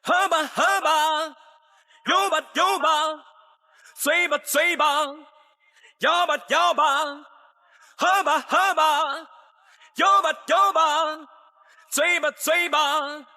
喝吧喝吧，有吧有吧，醉吧醉吧，摇吧摇吧，喝吧喝吧，有吧有吧，醉吧醉吧。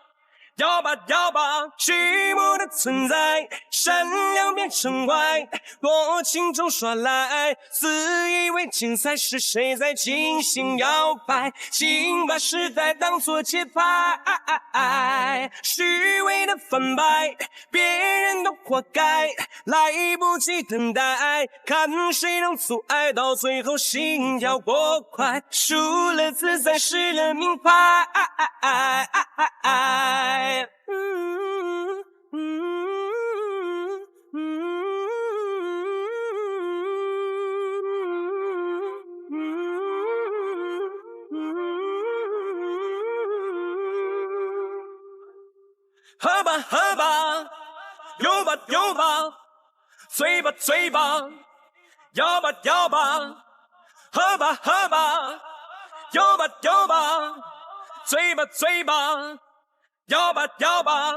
摇吧摇吧，虚无的存在，善良变成歪，多情中耍赖，自以为精彩，是谁在精心摇摆？请把时代当作节拍，虚伪的翻白，别人都活该，来不及等待，看谁能阻碍，到最后心跳过快，输了自在，失了名牌。喝吧喝吧，有吧有吧，醉吧醉吧，摇吧摇吧，喝吧喝吧，有吧有吧，醉吧醉吧，摇吧摇吧。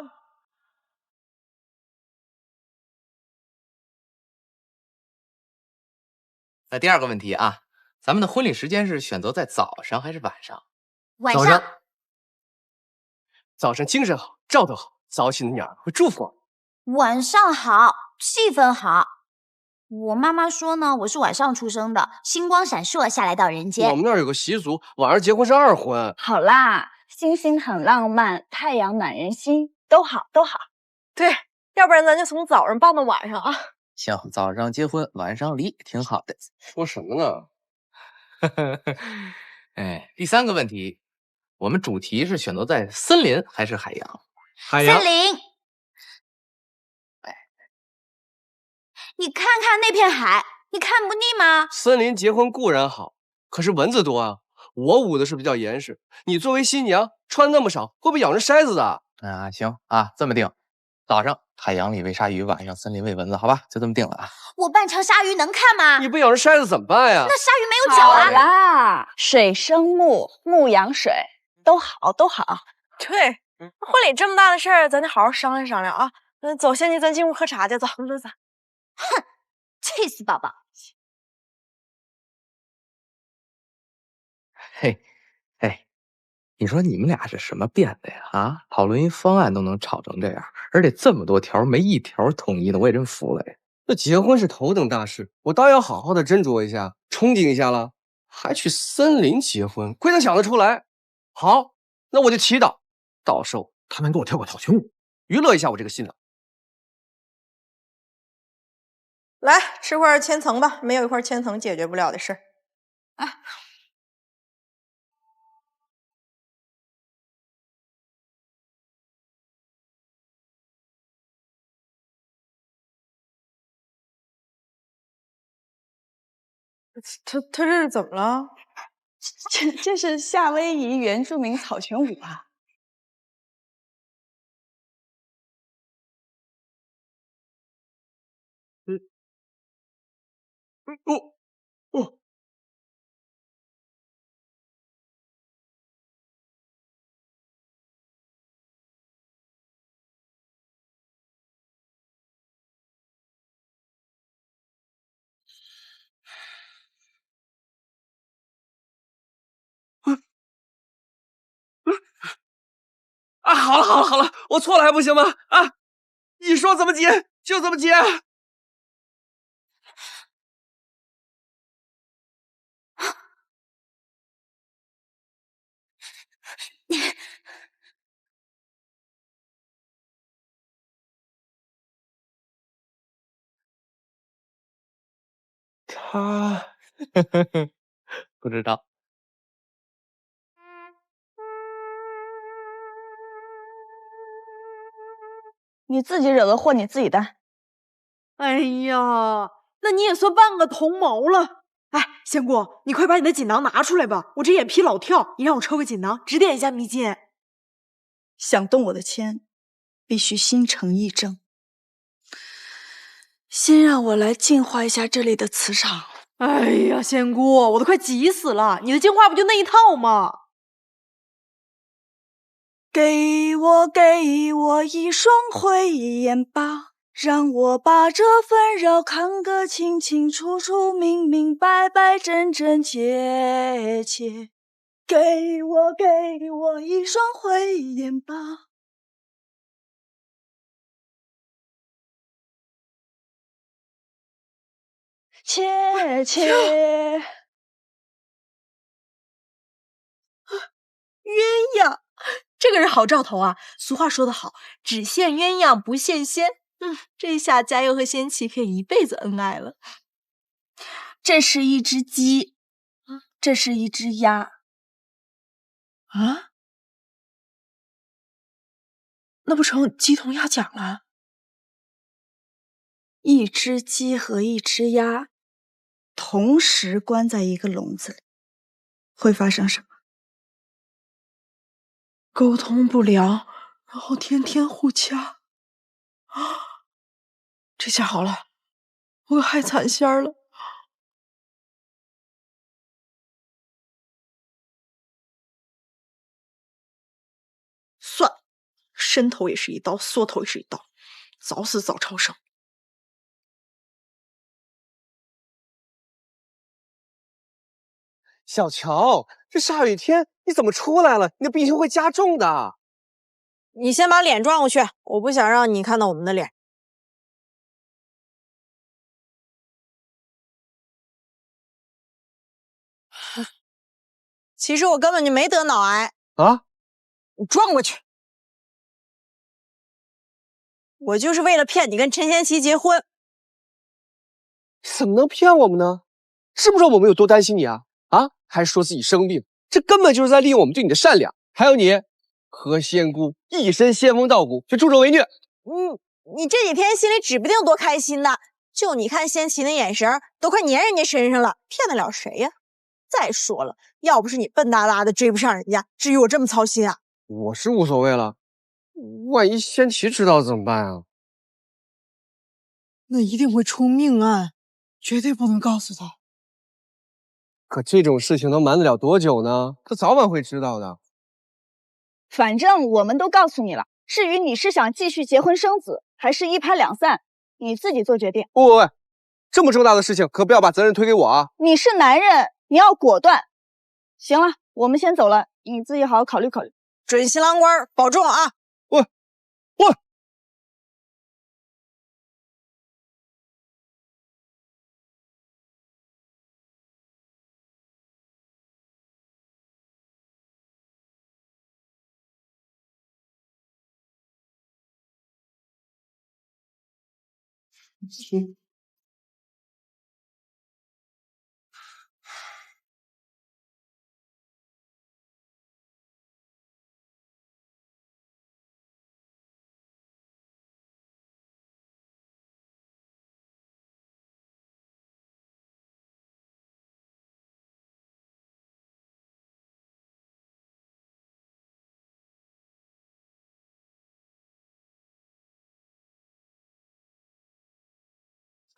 第二个问题啊，咱们的婚礼时间是选择在早上还是晚上？晚上。早上，早上精神好，照得好，早起的鸟儿会祝福我。晚上好，气氛好。我妈妈说呢，我是晚上出生的，星光闪烁下来到人间。我们那儿有个习俗，晚上结婚是二婚。好啦，星星很浪漫，太阳暖人心，都好都好。对，要不然咱就从早上办到晚上啊。行，早上结婚，晚上离，挺好的。说什么呢？哎，第三个问题，我们主题是选择在森林还是海洋？海洋。森林。你看看那片海，你看不腻吗？森林结婚固然好，可是蚊子多啊。我捂的是比较严实，你作为新娘穿那么少，会被咬成筛子的。啊，行啊，这么定，早上海洋里喂鲨鱼，晚上森林喂蚊子，好吧，就这么定了啊。我扮成鲨鱼能看吗？你不咬成筛子怎么办呀？那鲨鱼没有脚啊。好啦，水生木，木养水，都好都好。对，婚礼这么大的事儿，咱得好好商量商量啊。走，仙姬，咱进屋喝茶去，走走走。哼，气死宝宝！嘿，哎，你说你们俩是什么变的呀？啊，讨论一方案都能吵成这样，而且这么多条没一条统一的，我也真服了呀。那结婚是头等大事，我倒要好好的斟酌一下，憧憬一下了。还去森林结婚，亏他想得出来。好，那我就祈祷，到时候他能给我跳个讨拳舞，娱乐一下我这个新郎。来，吃块千层吧，没有一块千层解决不了的事。啊。他这是怎么了？这是夏威夷原住民草裙舞啊。啊，好了好了好了，我错了还不行吗？啊，你说怎么结就怎么结。他不知道。你自己惹的祸，你自己担。哎呀，那你也算半个同谋了。哎，仙姑，你快把你的锦囊拿出来吧，我这眼皮老跳，你让我抽个锦囊，指点一下迷津。想动我的签，必须心诚意正。先让我来净化一下这里的磁场。哎呀，仙姑，我都快急死了！你的净化不就那一套吗？给我一双慧眼吧，让我把这纷扰看个清清楚楚、明明白白、真真切切。给我一双慧眼吧。切切。鸳鸯，这个人好兆头啊！俗话说得好，只羡鸳鸯不羡仙。这下嘉佑和仙琪可以一辈子恩爱了。这是一只鸡，这是一只鸭。啊？那不成鸡同鸭讲了？一只鸡和一只鸭同时关在一个笼子里，会发生什么？沟通不良，然后天天互掐。这下好了，我害惨仙儿了。算了，伸头也是一刀，缩头也是一刀，早死早超生。小乔，这下雨天你怎么出来了？你的病情会加重的。你先把脸转过去，我不想让你看到我们的脸。其实我根本就没得脑癌啊！你转过去。我就是为了骗你跟陈贤琪结婚。你怎么能骗我们呢？知不知道我们有多担心你啊？啊，还说自己生病，这根本就是在利用我们对你的善良。还有你和仙姑一身仙风道骨，却助纣为虐。你这几天心里指不定多开心呢。就你看仙琪那眼神，都快粘人家身上了，骗得了谁呀？再说了，要不是你笨哒哒的追不上人家，至于我这么操心啊？我是无所谓了，万一仙琪知道怎么办啊？那一定会出命案，绝对不能告诉他。可这种事情能瞒得了多久呢？他早晚会知道的。反正我们都告诉你了，至于你是想继续结婚生子，还是一拍两散，你自己做决定。不，这么重大的事情可不要把责任推给我啊！你是男人，你要果断。行了，我们先走了，你自己好好考虑考虑。准新郎官保重啊！我。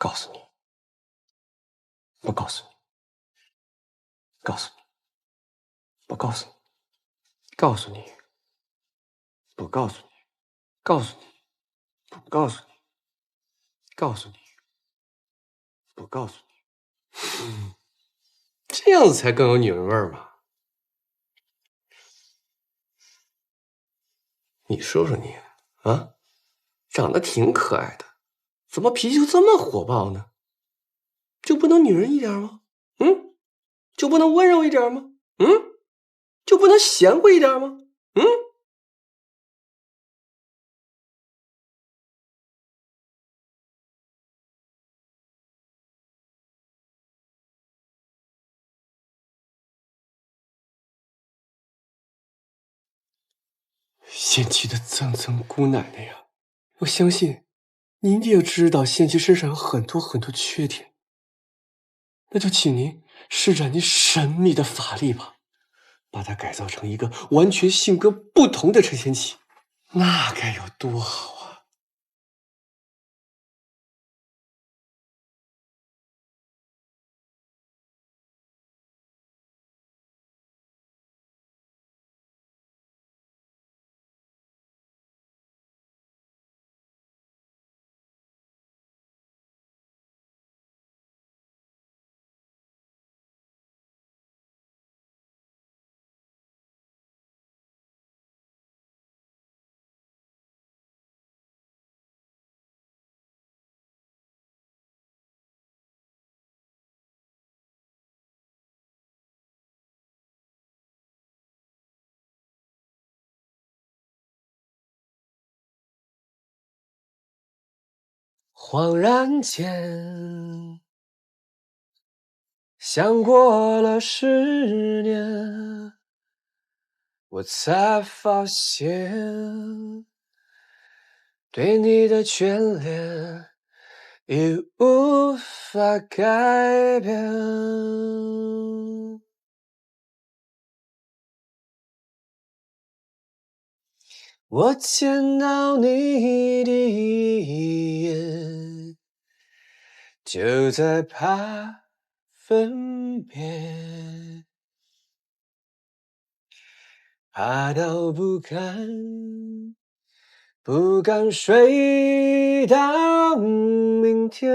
告诉你，不告诉你，告诉你，不告诉你，告诉你，不告诉你，告诉你，不告诉你，告诉你，不告诉你。这样子才更有女人味儿嘛。你说说你啊，长得挺可爱的，怎么脾气就这么火爆呢？就不能女人一点吗？就不能温柔一点吗？就不能贤惠一点吗？贤妻的曾曾姑奶奶呀，我相信您也知道贤妻身上有很多很多缺点，那就请您施展您神秘的法力吧，把她改造成一个完全性格不同的陈贤妻，那该有多好啊！恍然间，像过了10年，我才发现，对你的眷恋已无法改变。我见到你第一眼，就在怕分别，怕到不敢睡到明天。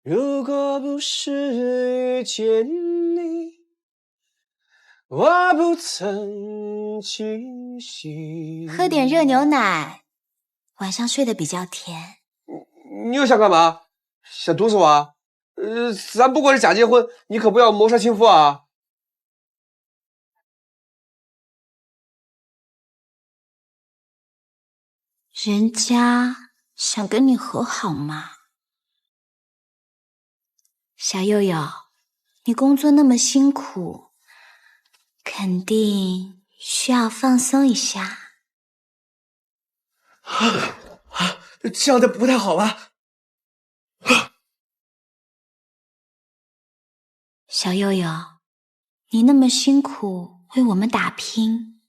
如果不是遇见你，我不曾清醒。喝点热牛奶，晚上睡得比较甜。你又想干嘛？想毒死我啊？咱不过是假结婚，你可不要谋杀亲夫啊！人家想跟你和好嘛。小佑佑，你工作那么辛苦，肯定需要放松一下。这样的不太好吧？小佑佑，你那么辛苦为我们打拼，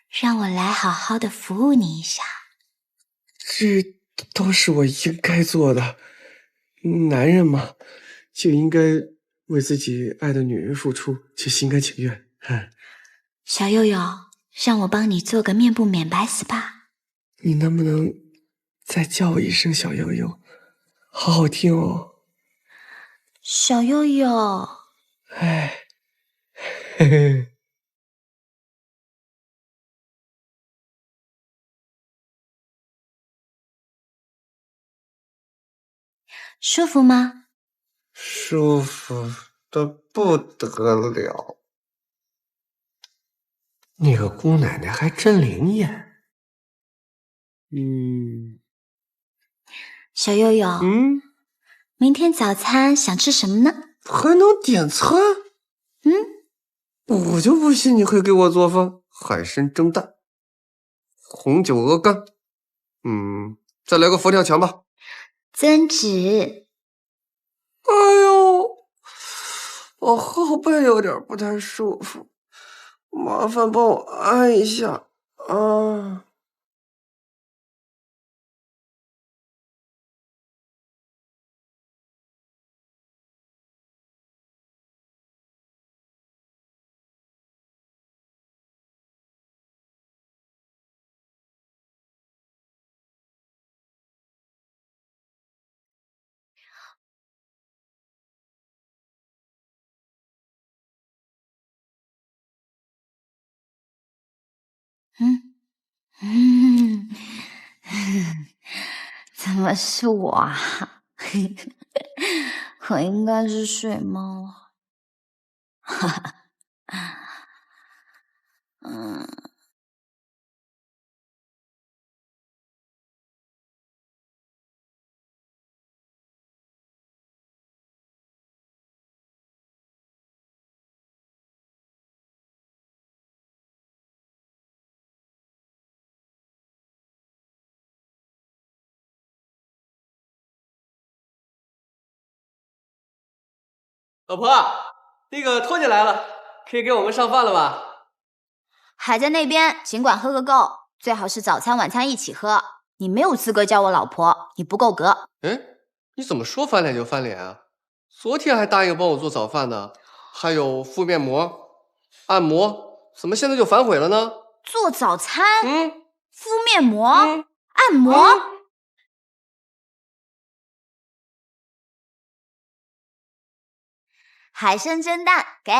让我来好好的服务你一下。这都是我应该做的，男人嘛，就应该为自己爱的女人付出，且心甘情愿。小佑佑，让我帮你做个面部美白 SPA。你能不能再叫我一声小悠悠？好好听哦。小佑佑，哎，嘿嘿。舒服吗？舒服的不得了。那个姑奶奶还真灵验。小佑佑，明天早餐想吃什么呢？还能点餐？我就不信你会给我做饭。海参蒸蛋，红酒鹅肝，再来个佛跳墙吧。增脂。哎呦，我后背有点不太舒服，麻烦帮我按一下啊。怎么是我啊？我应该是水猫啊。老婆，那个托姐来了，可以给我们上饭了吧？还在那边，尽管喝个够，最好是早餐晚餐一起喝。你没有资格叫我老婆，你不够格。你怎么说翻脸就翻脸啊？昨天还答应帮我做早饭呢，还有敷面膜、按摩，怎么现在就反悔了呢？做早餐，敷面膜，按摩。海参蒸蛋，给。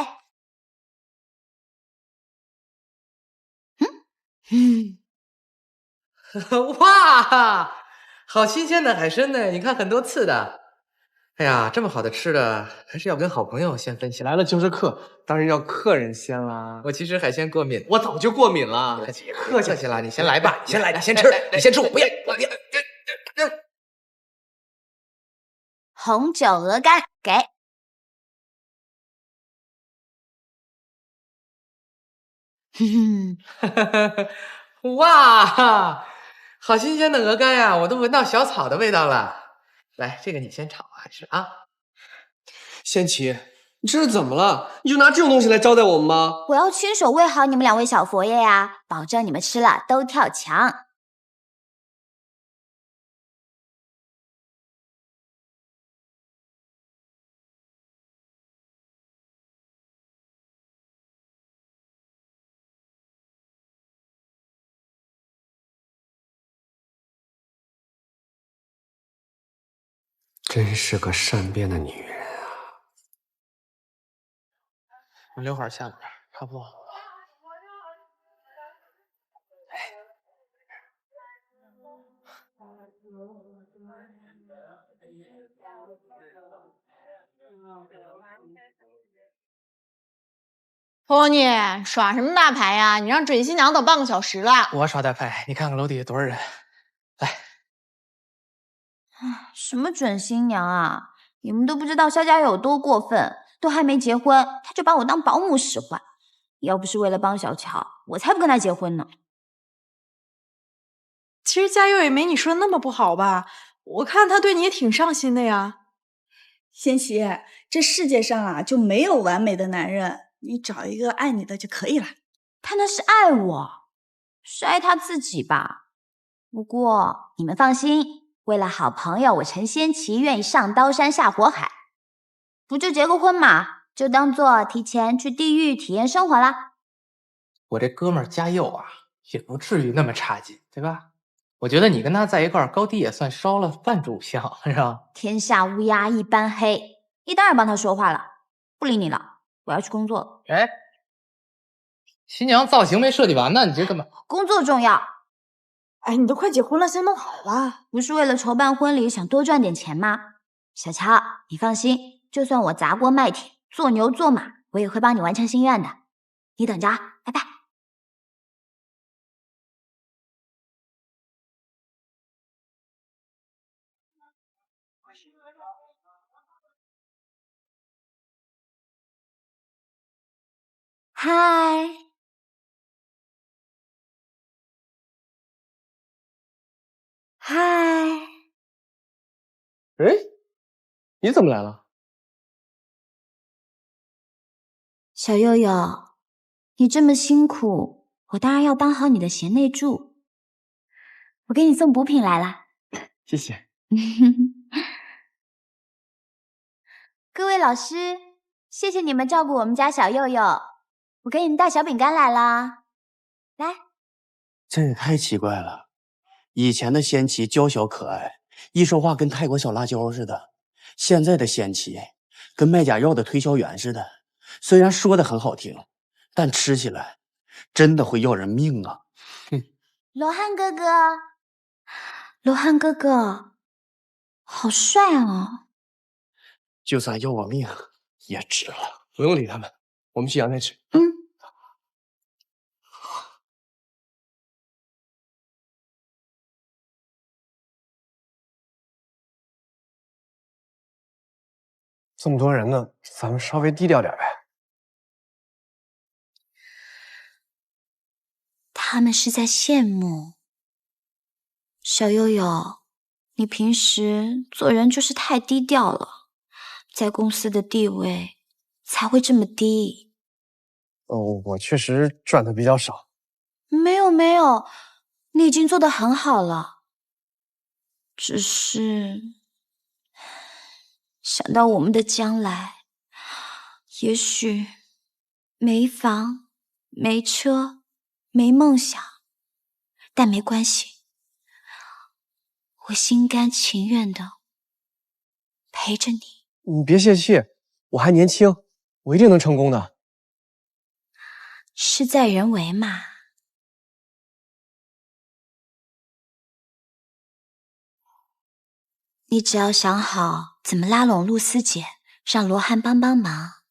哇，好新鲜的海参呢！你看很多刺的。哎呀，这么好的吃的，还是要跟好朋友先分享。来了就是客，当然要客人先啦。我其实海鲜过敏，我早就过敏了。客气了，你先来吧，你先来，你先吃，你先吃，我不要。红酒鹅肝给。哇，好新鲜的鹅肝呀，我都闻到小草的味道了。来，这个你先炒还是啊？仙琪，你这是怎么了？你就拿这种东西来招待我们吗？我要亲手喂好你们2位小佛爷呀，保证你们吃了都跳墙。真是个善变的女人啊！我刘海下边差不多。托尼，耍什么大牌呀？你让准新娘等半个小时了。我耍大牌，你看看楼底下多少人。来，什么准新娘啊？你们都不知道肖家有多过分，都还没结婚，他就把我当保姆使唤。要不是为了帮小乔，我才不跟他结婚呢。其实嘉佑也没你说的那么不好吧？我看他对你也挺上心的呀。仙琪，这世界上啊就没有完美的男人，你找一个爱你的就可以了。他那是爱我，是爱他自己吧？不过你们放心，为了好朋友，我陈仙琪愿意上刀山下火海，不就结个婚嘛，就当做提前去地狱体验生活啦。我这哥们儿嘉佑啊，也不至于那么差劲，对吧？我觉得你跟他在一块儿，高低也算烧了半炷香，是吧？天下乌鸦一般黑，你当然帮他说话了。不理你了，我要去工作了。哎，新娘造型没设计完呢，你这干嘛？工作重要。哎，你都快结婚了，先弄好了。不是为了筹办婚礼想多赚点钱吗？小乔，你放心，就算我砸锅卖铁，做牛做马，我也会帮你完成心愿的。你等着啊，拜拜。嗨，嗨，哎，你怎么来了？小佑佑，你这么辛苦，我当然要当好你的贤内助。我给你送补品来了。谢谢。各位老师，谢谢你们照顾我们家小佑佑，我给你们带小饼干来啦。来，这也太奇怪了。以前的仙琪娇小可爱，一说话跟泰国小辣椒似的；现在的仙琪跟卖假药的推销员似的。虽然说的很好听，但吃起来真的会要人命啊！罗汉哥哥，罗汉哥哥，好帅哦！就算要我命也值了。不用理他们，我们去阳台吃。这么多人呢，咱们稍微低调点呗。他们是在羡慕小悠悠，你平时做人就是太低调了，在公司的地位才会这么低。我确实赚的比较少。没有没有，你已经做得很好了，只是想到我们的将来，也许没房、没车、没梦想，但没关系，我心甘情愿的陪着你。你别泄气，我还年轻，我一定能成功的。事在人为嘛。你只要想好怎么拉拢露丝姐，让罗汉帮忙，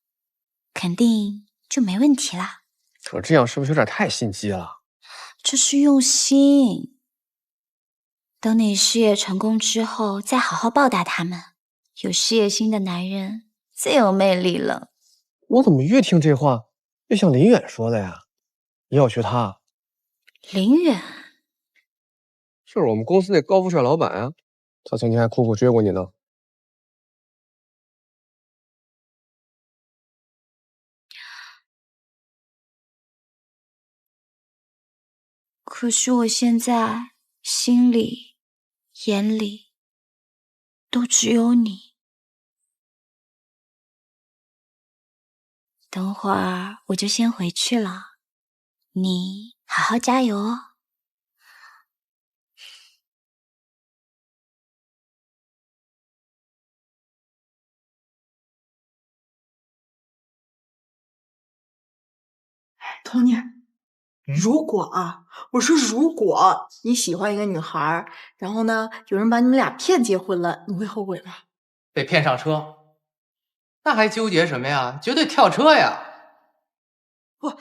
肯定就没问题啦。可这样是不是有点太心机了？这是用心。等你事业成功之后，再好好报答他们。有事业心的男人最有魅力了。我怎么越听这话越像林远说的呀？你要学他？林远就是我们公司那高富帅老板啊，他曾经还苦苦追过你呢。可是我现在心里、眼里都只有你。等会儿我就先回去了，你好好加油哦。Tony，如果啊，我说如果你喜欢一个女孩，然后呢，有人把你们俩骗结婚了，你会后悔吧？被骗上车，那还纠结什么呀？绝对跳车呀！不，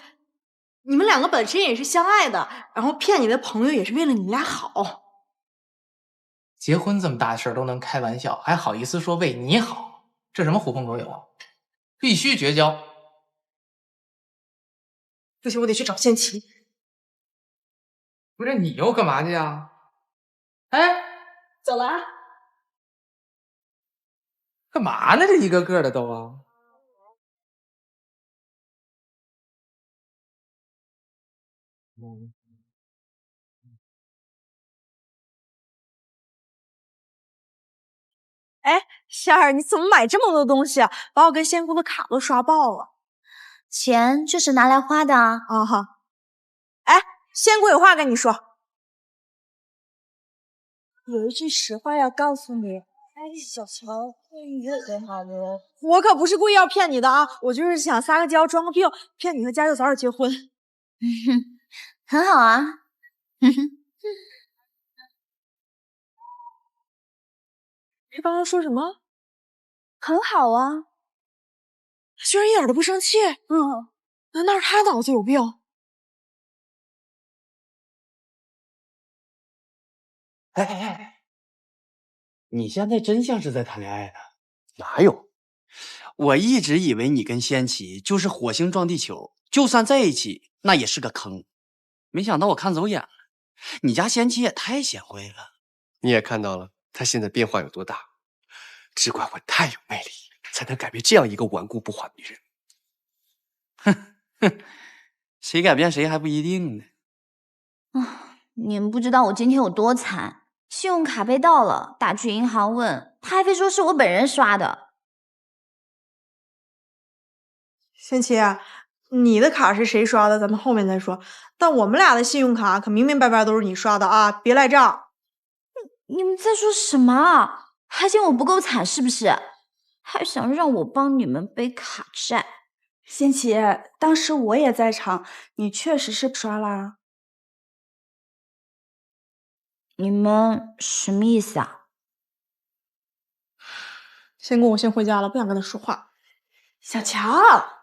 你们两个本身也是相爱的，然后骗你的朋友也是为了你们俩好。结婚这么大的事儿都能开玩笑，还好意思说为你好？这什么狐朋狗友？必须绝交！不行，我得去找仙琪。不是你又干嘛去呀？哎，走了啊。干嘛呢？这一个个的都啊！哎，仙儿，你怎么买这么多东西啊？把我跟仙姑的卡都刷爆了。钱就是拿来花的啊。啊哈。哎，仙姑有话跟你说。有一句实话要告诉你，小乔对你很好的。我可不是故意要骗你的啊，我就是想撒个娇装个病，骗你和家佑早点结婚。很好啊。这刚刚说什么？很好啊。他居然一点都不生气。难道是他脑子有病？哎，你现在真像是在谈恋爱呢。哪有？我一直以为你跟仙琪就是火星撞地球，就算在一起那也是个坑。没想到我看走眼了，你家仙琪也太贤惠了。你也看到了，他现在变化有多大，只怪我太有魅力，才能改变这样一个顽固不化的女人。哼，谁改变谁还不一定呢。你们不知道我今天有多惨，信用卡被盗了，打去银行问，他还非说是我本人刷的。仙琪，你的卡是谁刷的？咱们后面再说。但我们俩的信用卡可明明白白都是你刷的啊，别赖账。你们在说什么？还嫌我不够惨是不是？还想让我帮你们背卡债？仙琪，当时我也在场，你确实是刷啦。你们什么意思啊？仙姑，我先回家了，不想跟他说话。小乔，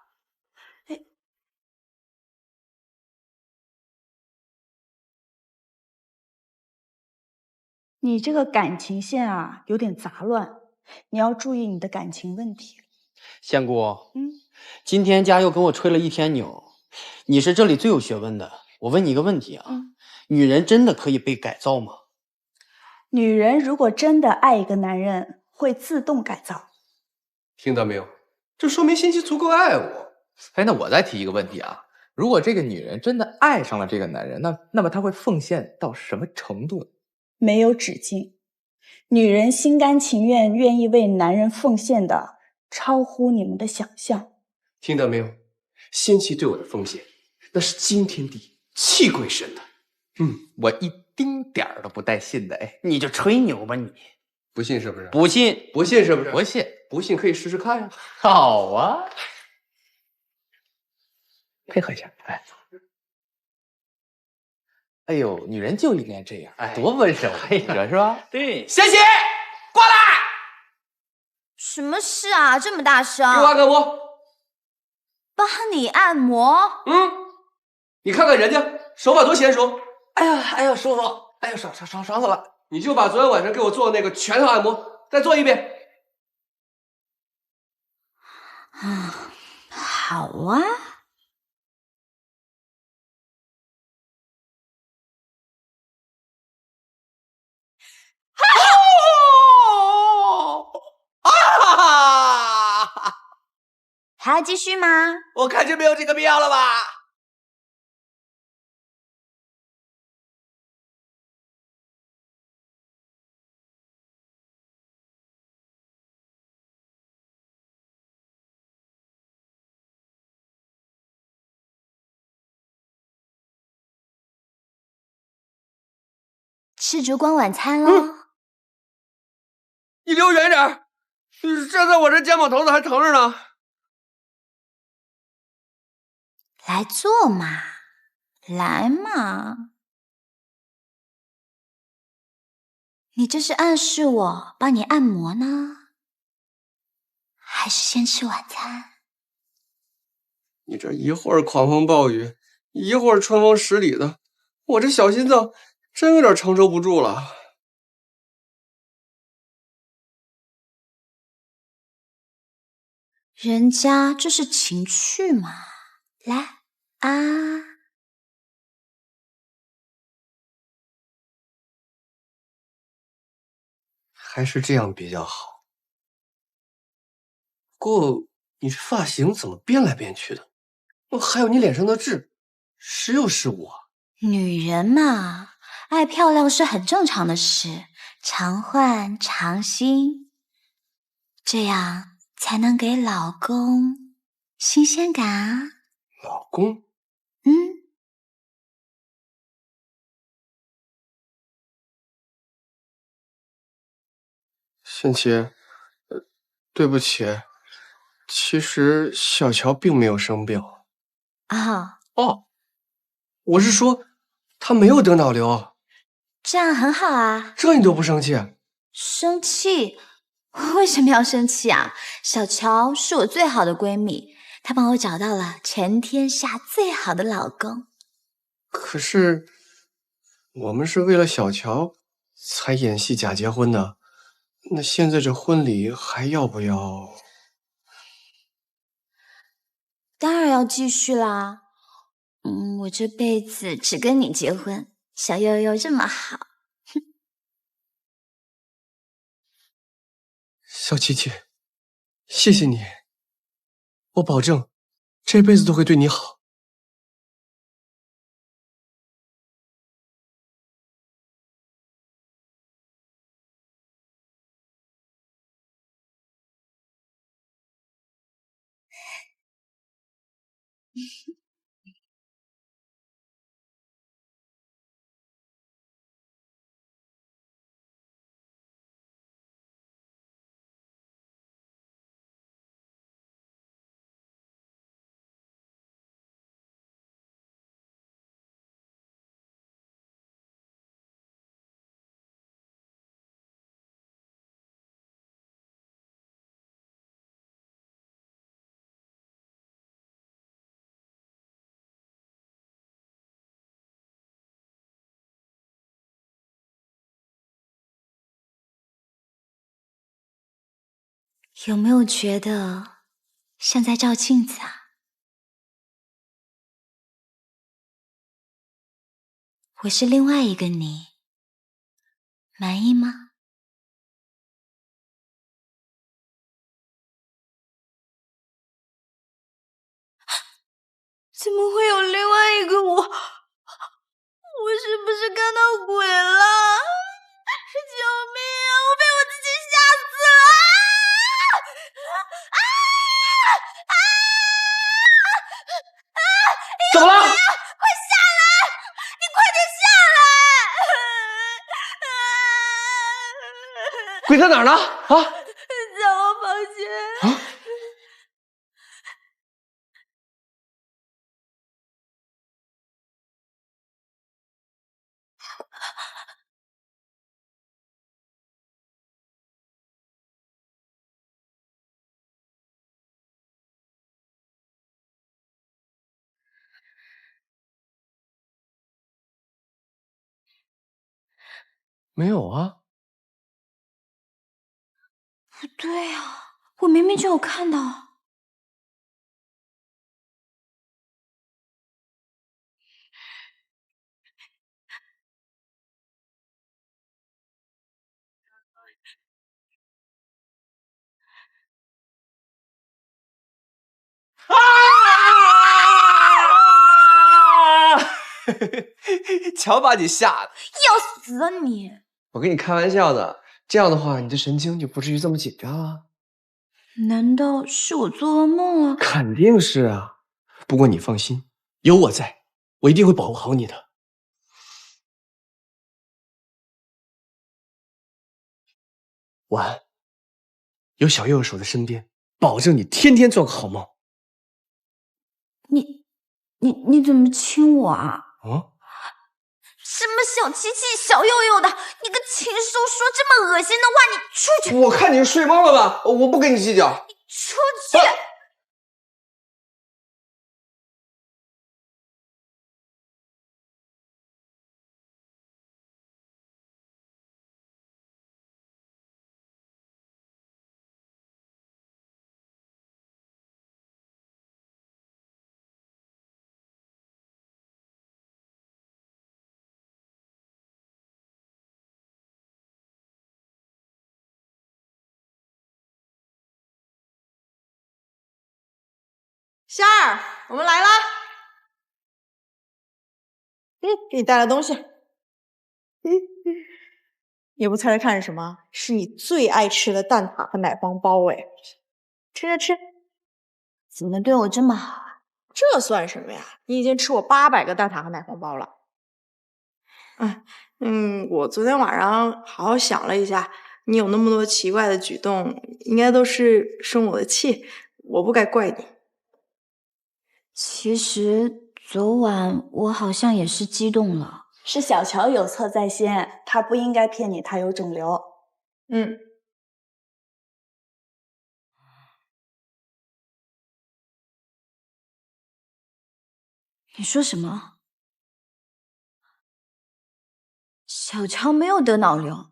你这个感情线啊有点杂乱，你要注意你的感情问题。仙姑，今天家又跟我吹了一天牛，你是这里最有学问的。我问你一个问题啊，女人真的可以被改造吗？女人如果真的爱一个男人，会自动改造。听到没有？这说明仙琪足够爱我。哎，那我再提一个问题啊，如果这个女人真的爱上了这个男人，那么她会奉献到什么程度呢？没有止境，女人心甘情愿、愿意为男人奉献的，超乎你们的想象。听到没有？仙琪对我的奉献，那是惊天地、泣鬼神的。我一丁点儿都不带信的。哎，你就吹牛吧你！不信是不是？不信，不信是不是？不信，不信可以试试看呀。好啊，配合一下。哎呦，女人就应该这样，多温柔，是吧？对，仙琪，过来。什么事啊？这么大声！给我按个摩。帮你按摩？你看看人家手法多娴熟。哎呀，舒服！哎呀，爽死了！你就把昨天晚上给我做的那个全套按摩再做一遍。好啊。还要继续吗？我看就没有这个必要了吧。吃烛光晚餐喽。你离我远点，站在我这肩膀头子还疼着呢。来坐嘛，来嘛。你这是暗示我帮你按摩呢，还是先吃晚餐？你这一会儿狂风暴雨，一会儿春风十里的，我这小心脏真有点承受不住了。人家这是情趣嘛，来啊！还是这样比较好。不过你这发型怎么变来变去的？还有你脸上的痣，是又是我。女人嘛，爱漂亮是很正常的事，常换常新，这样才能给老公新鲜感啊。老公？仙琪，对不起，其实小乔并没有生病。啊，我是说，她没有得脑瘤。这样很好啊。这你都不生气？生气？为什么要生气啊？小乔是我最好的闺蜜，她帮我找到了全天下最好的老公。可是，我们是为了小乔才演戏假结婚的，那现在这婚礼还要不要？当然要继续啦。我这辈子只跟你结婚，小悠悠这么好。小琪琪，谢谢你，我保证这辈子都会对你好。有没有觉得像在照镜子啊？我是另外一个你，满意吗？怎么会有另外一个我？我是不是看到鬼了？救命啊！我被我自己吓死了！怎么了？快下来！你快点下来！鬼在哪儿呢？在我房间。没有啊。不对啊，我明明就有看到。瞧把你吓的！要死啊你！我跟你开玩笑的，这样的话，你的神经就不至于这么紧张啊。难道是我做噩梦了？肯定是啊。不过你放心，有我在，我一定会保护好你的。晚安。有小右手在身边，保证你天天做个好梦。你怎么亲我啊？啊？什么小七七、小佑佑的，你个禽兽，说这么恶心的话，你出去！我看你是睡懵了吧？我不跟你计较。出去！仙儿，我们来啦！给你带来东西。也不猜猜看是什么？是你最爱吃的蛋挞和奶黄包哎！吃着吃。怎么能对我这么好啊？这算什么呀？你已经吃我800个蛋挞和奶黄包了。我昨天晚上好好想了一下，你有那么多奇怪的举动，应该都是生我的气，我不该怪你。其实昨晚我好像也是激动了。是小乔有错在先，他不应该骗你，他有肿瘤。你说什么？小乔没有得脑瘤。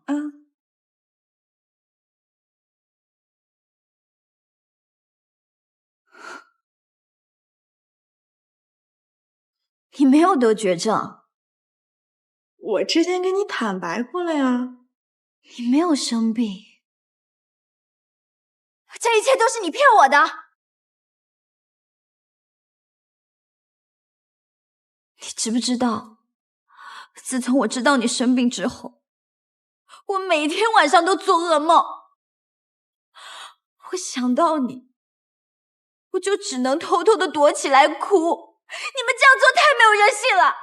你没有得绝症。我之前跟你坦白过了呀。你没有生病。这一切都是你骗我的。你知不知道，自从我知道你生病之后，我每天晚上都做噩梦。我想到你，我就只能偷偷的躲起来哭。你们这样做太没有人性了。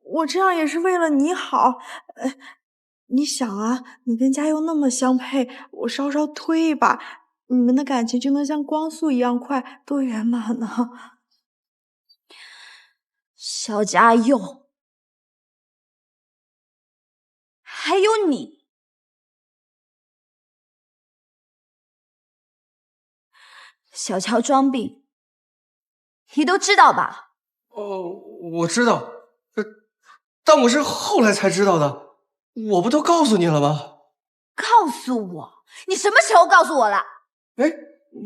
我这样也是为了你好。你想啊，你跟嘉佑那么相配，我稍稍推一把，你们的感情就能像光速一样快，多圆满呢！小嘉佑，还有你，小乔装病，你都知道吧？我知道，但我是后来才知道的。我不都告诉你了吗？告诉我，你什么时候告诉我了？哎，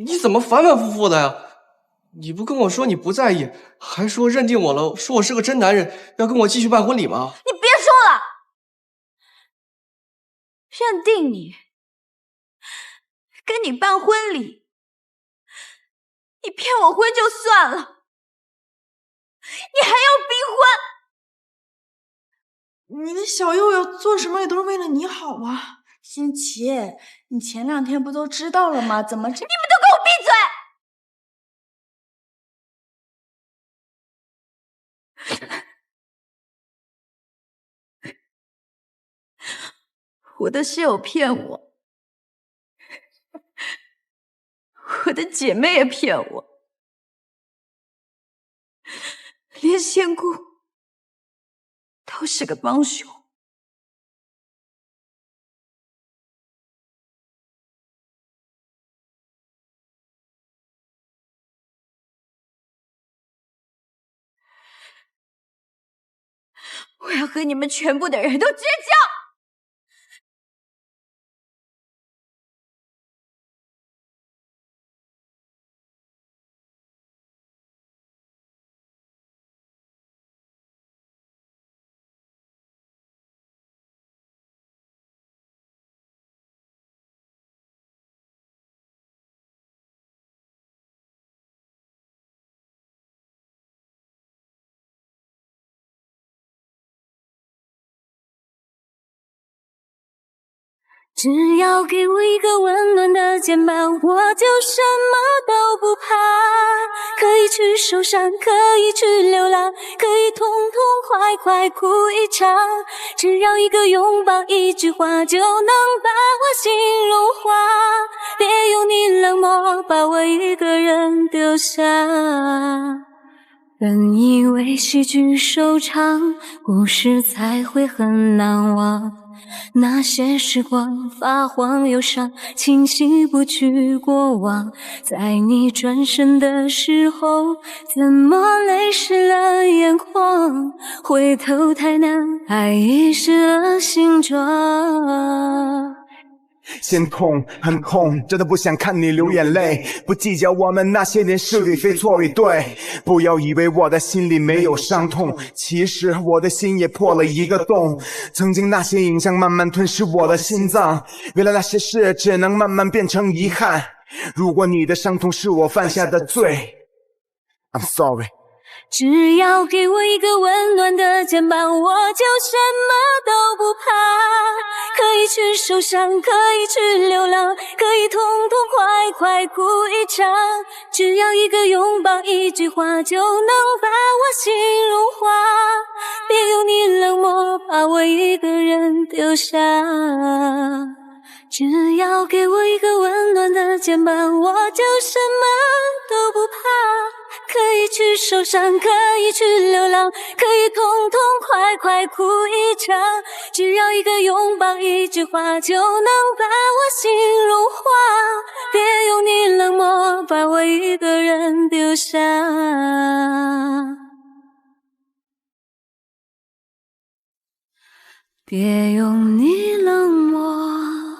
你怎么反反复复的呀？你不跟我说你不在意，还说认定我了，说我是个真男人，要跟我继续办婚礼吗？你别说了，认定你，跟你办婚礼，你骗我婚就算了，你还要逼婚。你的小佑佑做什么也都是为了你好啊！新奇，你前2天不都知道了吗？怎么这……你们都给我闭嘴！我的室友骗我，我的姐妹也骗我，连仙姑都是个帮凶。我要要和你们全部的人都绝交！只要给我一个温暖的肩膀，我就什么都不怕。可以去受伤，可以去流浪，可以痛痛快快哭一场。只要一个拥抱，一句话，就能把我心融化。别用你冷漠把我一个人丢下。本以为喜剧收场，故事才会很难忘。那些时光发黄忧伤，清晰不去过往。在你转身的时候，怎么泪湿了眼眶？回头太难，爱遗失了形状。心痛，很痛，真的不想看你流眼泪。不计较我们那些年是与非错与对，不要以为我的心里没有伤痛，其实我的心也破了一个洞。曾经那些影像慢慢吞噬我的心脏，原来那些事只能慢慢变成遗憾。如果你的伤痛是我犯下的罪， I'm sorry。只要给我一个温暖的肩膀，我就什么都不怕。可以去受伤，可以去流浪，可以痛痛快快哭一场。只要一个拥抱，一句话，就能把我心融化。别用你冷漠把我一个人丢下。只要给我一个温暖的肩膀，我就什么都不怕。可以去受伤，可以去流浪，可以痛痛快快哭一场。只要一个拥抱，一句话，就能把我心融化。别用你冷漠把我一个人丢下。别用你冷漠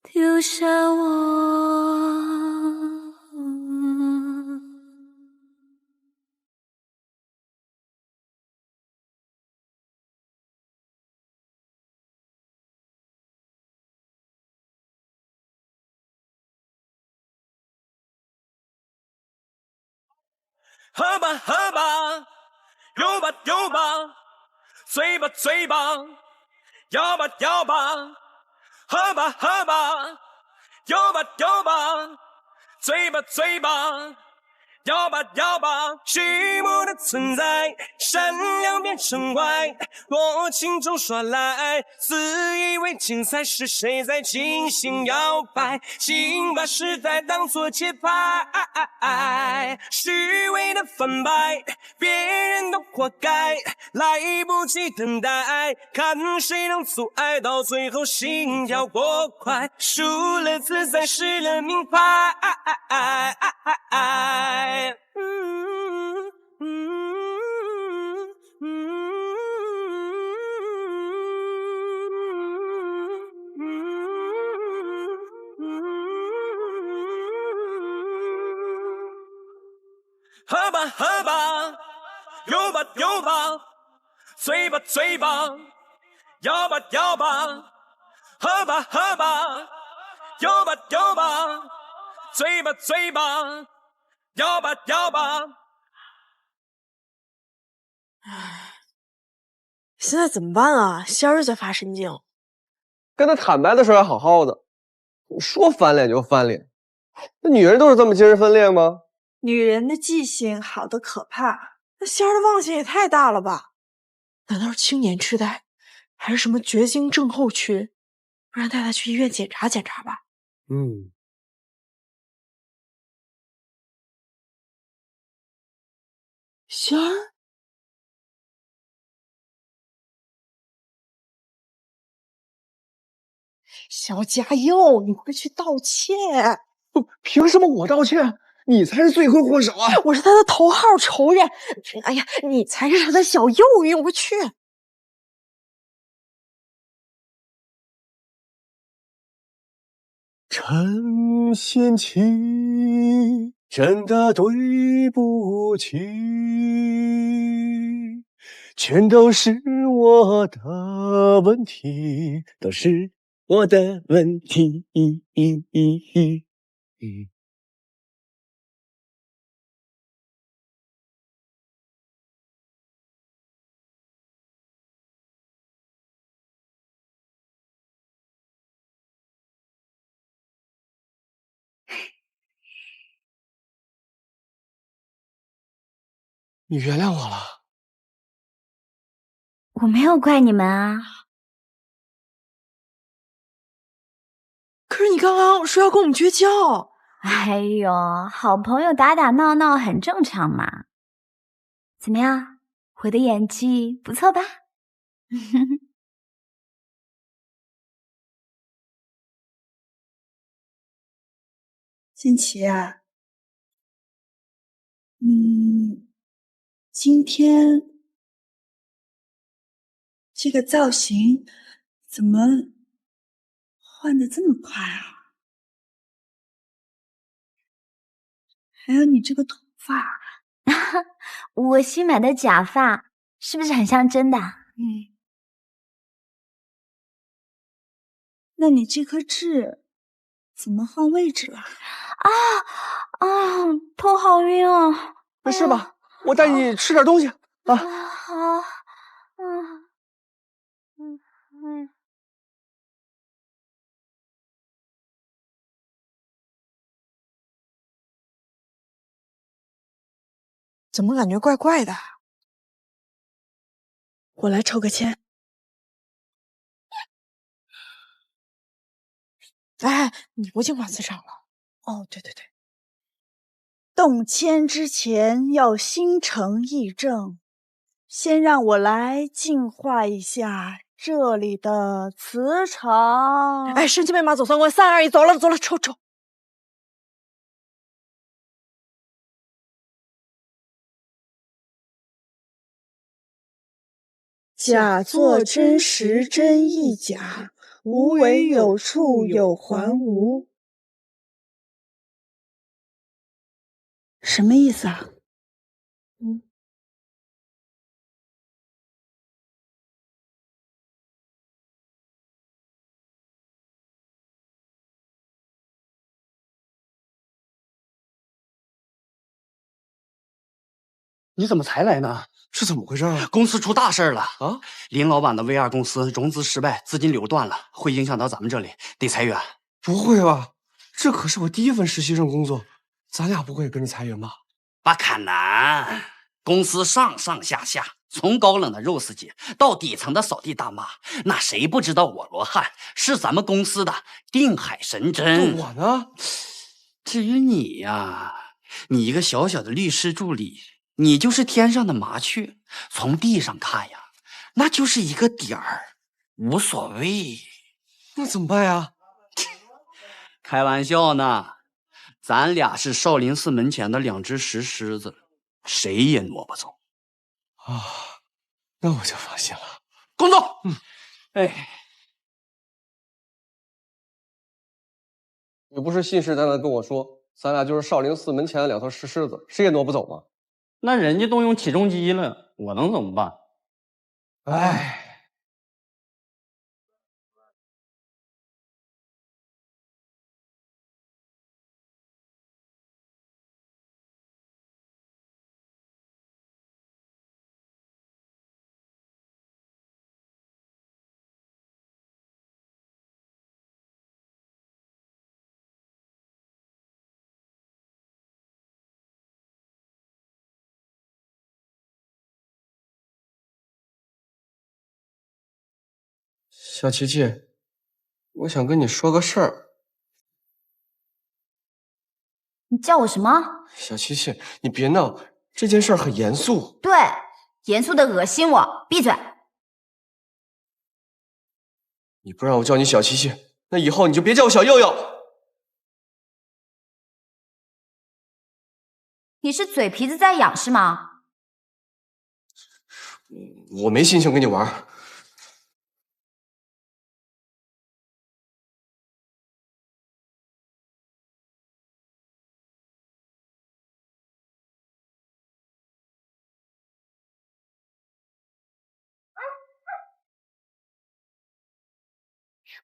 丢下我。喝吧喝吧，有吧有吧，醉吧醉吧，摇吧摇吧，喝吧喝吧，有吧有吧，醉吧醉吧，摇吧摇吧。虚无的存在，善良变成坏，多情中耍赖，自以为精彩是谁在进行摇摆？请把时代当作节拍，虚伪的翻白，别人都活该，来不及等待，看谁能阻碍，到最后心跳过快，输了自在，失了名牌。喝吧喝吧，有吧有吧，醉吧醉吧，摇吧摇吧，喝吧喝吧，有吧有吧，醉吧醉吧，摇吧摇吧。现在怎么办啊？仙儿在发神经。跟他坦白的时候还好好的，说翻脸就翻脸。那女人都是这么精神分裂吗？女人的记性好得可怕，那仙儿的忘性也太大了吧？难道是青年痴呆，还是什么绝经症候群？不然带她去医院检查检查吧。仙儿，小家佑，你快去道歉！凭什么我道歉？你才是罪魁祸首啊！我是他的头号仇人。哎呀，你才是他的小诱因，我去！陈贤妻，真的对不起，全都是我的问题，都是我的问题。你原谅我了。我没有怪你们啊。可是你刚刚说要跟我们绝交。哎呦，好朋友打打闹闹很正常嘛。怎么样，我的演技不错吧？新奇啊，今天这个造型怎么换的这么快啊？还有你这个头发，我新买的假发是不是很像真的？那你这颗痣怎么换位置了？头好晕啊！没事吧？我带你吃点东西啊。好，怎么感觉怪怪的？我来抽个签。哎，你不进化磁场了？哦，对对对。动签之前要心诚意正，先让我来净化一下这里的磁场。哎，神奇贝马走3关，3、2、1，走了，抽。假作真时真亦假，无为有处有还无。什么意思啊？你怎么才来呢？是怎么回事啊？公司出大事了啊！林老板的 VR 公司融资失败，资金流断了，会影响到咱们这里，得裁员。不会吧？这可是我第一份实习生工作，咱俩不会跟着裁员吧？不可能！公司上上下下，从高冷的 Rose 姐到底层的扫地大妈，那谁不知道我罗汉是咱们公司的定海神针？我呢？至于你呀，你一个小小的律师助理，你就是天上的麻雀，从地上看呀，那就是一个点儿，无所谓。那怎么办呀？开玩笑呢，咱俩是少林寺门前的2只石狮子，谁也挪不走。啊，那我就放心了。工作。哎，你不是信誓旦旦地跟我说，咱俩就是少林寺门前的2头石狮子，谁也挪不走吗？那人家动用起重机了，我能怎么办？哎。小琪琪，我想跟你说个事儿。你叫我什么？小琪琪，你别闹，这件事儿很严肃。对，严肃的恶心我，闭嘴！你不让我叫你小琪琪，那以后你就别叫我小佑佑。你是嘴皮子在痒是吗？我没心情跟你玩。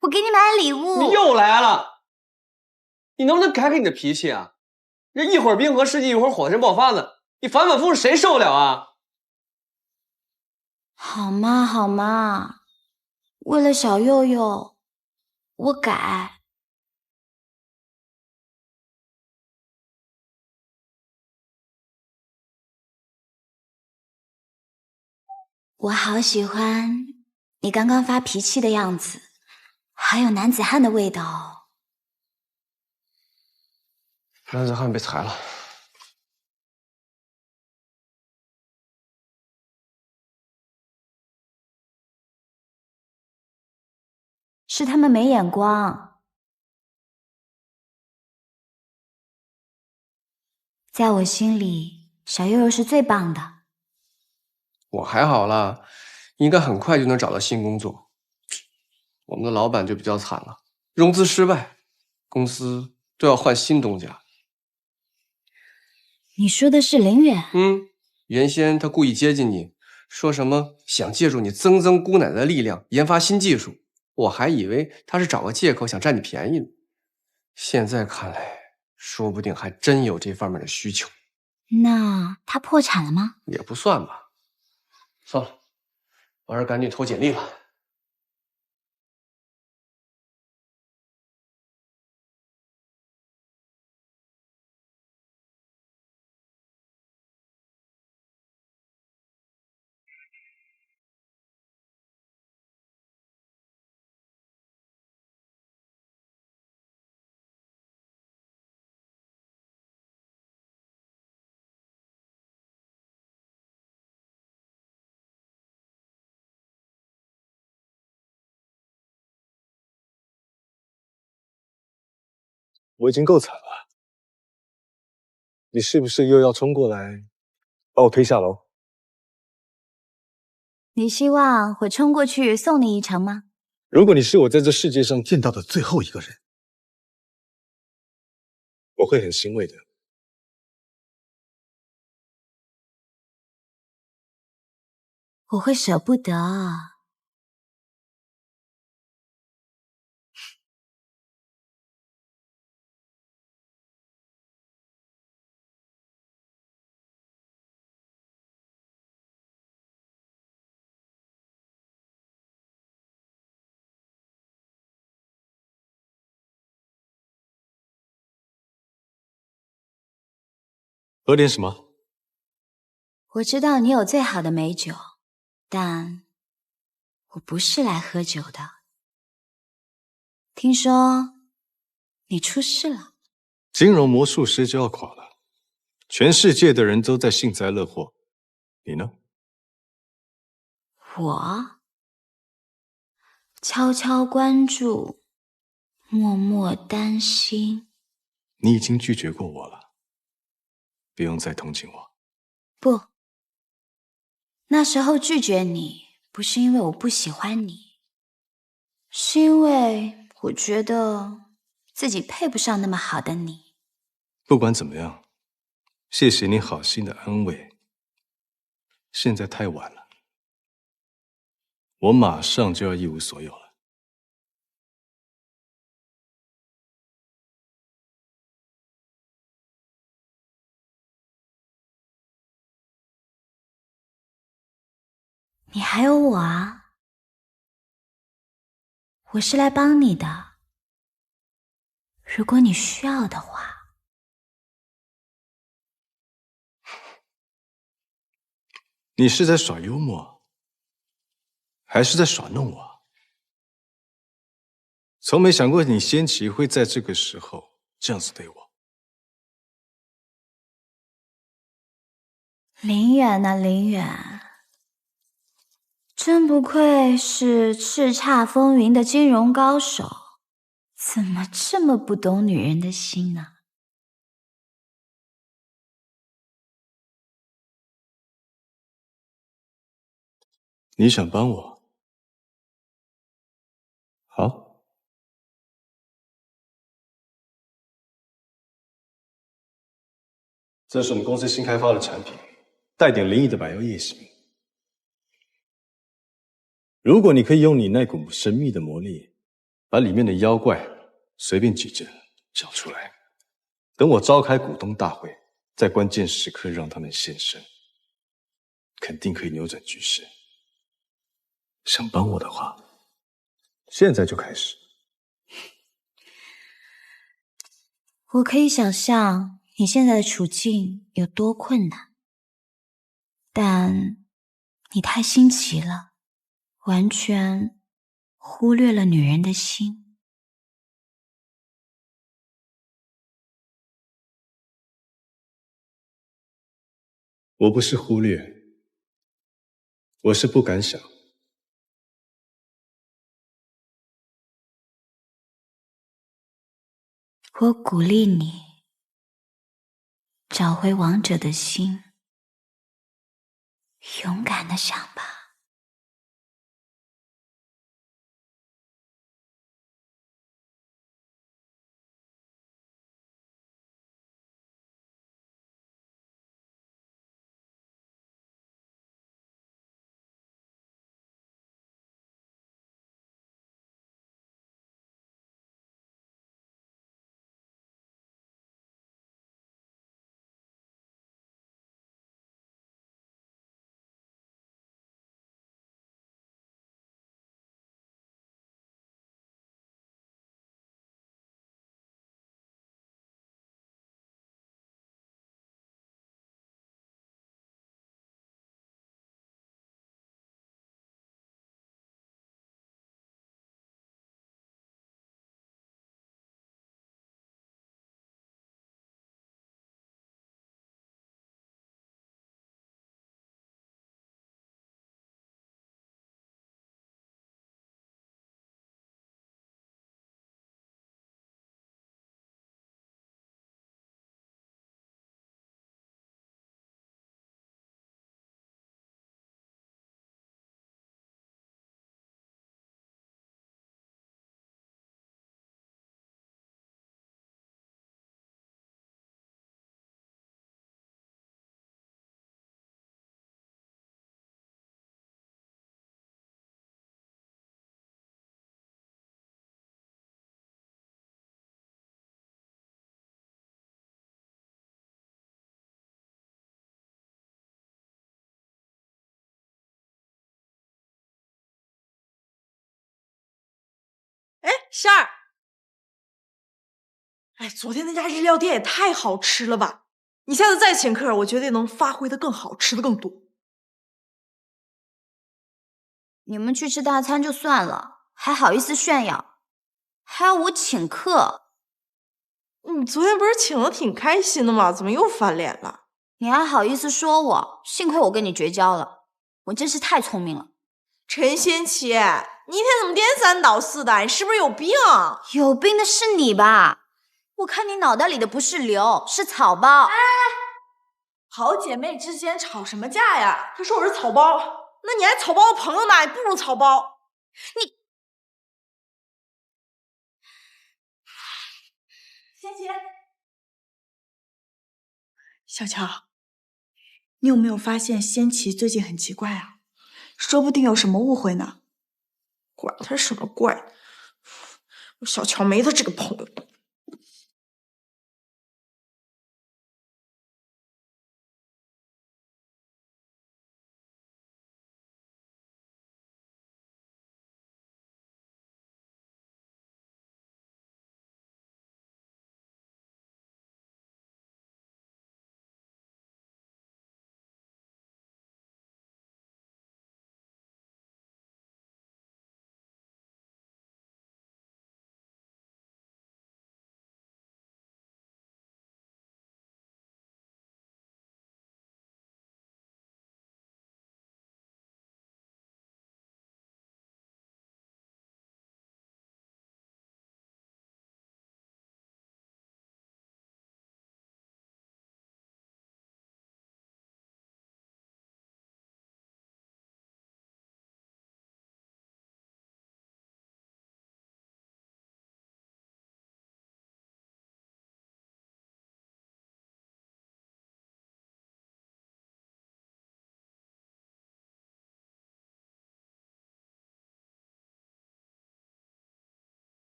我给你买了礼物。你又来了，你能不能改改你的脾气啊？这一会儿冰河世纪，一会儿火山爆发的，你反反复复谁受得了啊？好嘛好嘛，为了小佑佑，我改。我好喜欢你刚刚发脾气的样子，还有男子汉的味道。男子汉被裁了。是他们没眼光。在我心里，小佑佑是最棒的。我还好啦，应该很快就能找到新工作。我们的老板就比较惨了，融资失败，公司都要换新东家。你说的是林远？原先他故意接近你，说什么想借助你曾曾姑奶奶的力量研发新技术，我还以为他是找个借口想占你便宜呢。现在看来，说不定还真有这方面的需求。那他破产了吗？也不算吧。算了，我还是赶紧投简历吧。我已经够惨了，你是不是又要冲过来把我推下楼？你希望我冲过去送你一程吗？如果你是我在这世界上见到的最后一个人，我会很欣慰的。我会舍不得。喝点什么？我知道你有最好的美酒，但我不是来喝酒的。听说你出事了。金融魔术师就要垮了，全世界的人都在幸灾乐祸，你呢？我悄悄关注，默默担心。你已经拒绝过我了，不用再同情我。不，那时候拒绝你，不是因为我不喜欢你，是因为我觉得自己配不上那么好的你。不管怎么样，谢谢你好心的安慰。现在太晚了，我马上就要一无所有了。你还有我啊，我是来帮你的，如果你需要的话。你是在耍幽默，还是在耍弄我？从没想过你仙琪会在这个时候这样子对我。林远啊，林远，真不愧是叱咤风云的金融高手，怎么这么不懂女人的心呢？你想帮我？好，这是我们公司新开发的产品，带点灵异的百药夜行。如果你可以用你那股神秘的魔力，把里面的妖怪随便几只找出来，等我召开股东大会，在关键时刻让他们现身，肯定可以扭转局势。想帮我的话，现在就开始。我可以想象你现在的处境有多困难，但你太新奇了，完全忽略了女人的心。我不是忽略，我是不敢想。我鼓励你找回王者的心，勇敢的想吧。哎，仙儿，哎，昨天那家日料店也太好吃了吧！你下次再请客，我绝对能发挥的更好，吃的更多。你们去吃大餐就算了，还好意思炫耀，还要我请客。你昨天不是请的挺开心的吗？怎么又翻脸了？你还好意思说我？幸亏我跟你绝交了，我真是太聪明了。陈仙琪，你一天怎么颠三倒四的？你是不是有病？有病的是你吧？我看你脑袋里的不是瘤，是草包。哎，好姐妹之间吵什么架呀？她说我是草包，那你还草包的朋友呢？你不如草包。你，仙琪，小乔，你有没有发现仙琪最近很奇怪啊？说不定有什么误会呢。管他什么怪，我小乔没他这个朋友。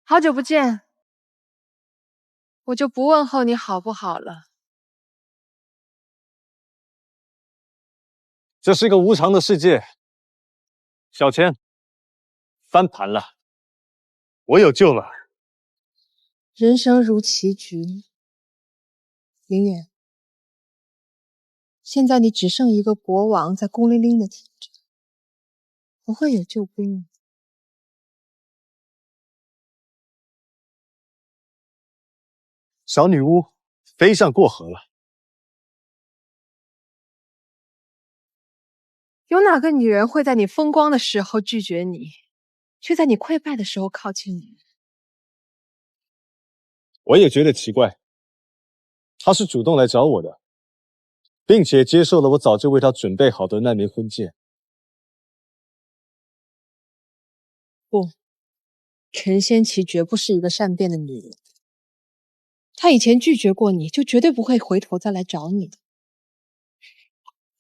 好久不见，我就不问候你好不好了。这是一个无常的世界。小千，翻盘了，我有救了。人生如棋局，林远，现在你只剩一个国王在孤零零的挺着，不会有救兵。小女巫飞上过河了。有哪个女人会在你风光的时候拒绝你，却在你溃败的时候靠近你？我也觉得奇怪，她是主动来找我的，并且接受了我早就为她准备好的那枚婚戒。不，陈仙琪绝不是一个善变的女人。她以前拒绝过你，就绝对不会回头再来找你的。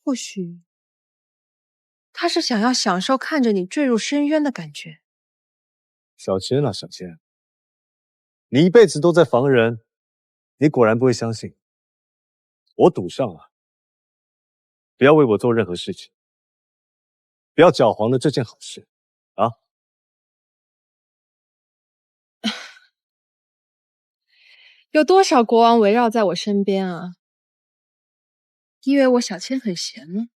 或许，她是想要享受看着你坠入深渊的感觉。小千啊，小千，你一辈子都在防人，你果然不会相信。我赌上了，不要为我做任何事情，不要搅黄了这件好事，啊！有多少国王围绕在我身边啊？你以为我小千很闲吗？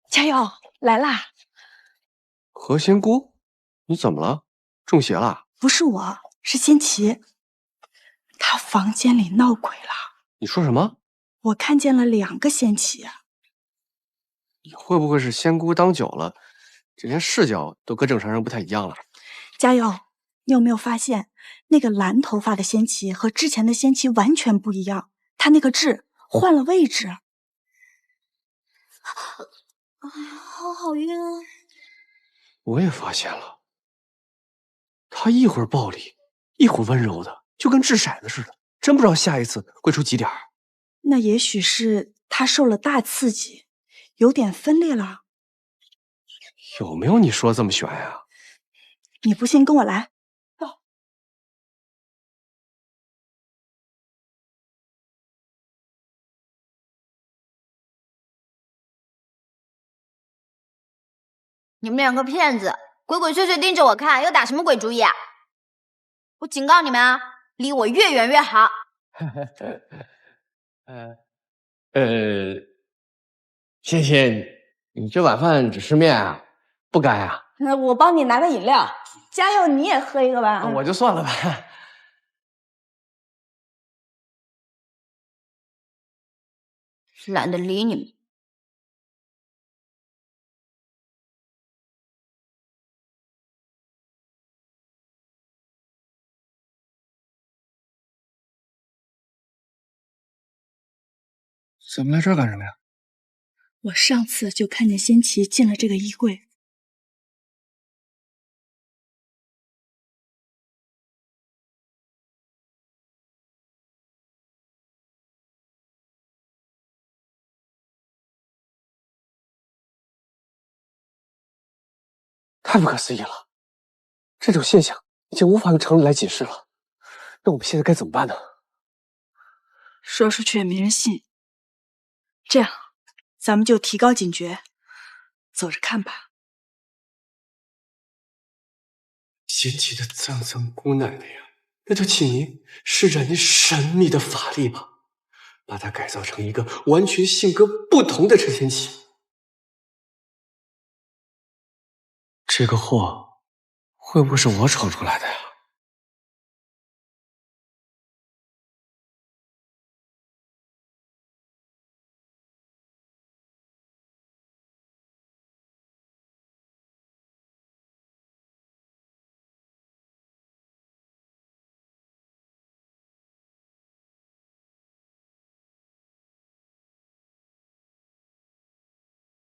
加油，来啦！何仙姑，你怎么了？中邪了？不是我，是仙琪，他房间里闹鬼了。你说什么？我看见了2个仙琪。你会不会是仙姑当久了，这连视角都跟正常人不太一样了？加油！你有没有发现，那个蓝头发的仙琪和之前的仙琪完全不一样？他那个痣换了位置。哎呀，好晕啊！我也发现了，他一会儿暴力，一会儿温柔的，就跟掷骰子似的，真不知道下一次会出几点。那也许是他受了大刺激，有点分裂了。有没有你说的这么悬呀？你不信，跟我来。你们2个骗子，鬼鬼祟祟盯着我看，又打什么鬼主意啊？我警告你们啊，离我越远越好。仙仙，你这晚饭只吃面啊？不该啊。那我帮你拿个饮料，加油，你也喝一个吧。我就算了吧。懒得理你们。怎么来这儿干什么呀？我上次就看见仙琪进了这个衣柜。太不可思议了，这种现象已经无法用常理来解释了。那我们现在该怎么办呢？说出去也没人信。这样，咱们就提高警觉，走着看吧。仙琪的脏脏姑奶奶呀，那就请您施展您神秘的法力吧，把她改造成一个完全性格不同的陈仙琪。这个祸会不会是我闯出来的呀？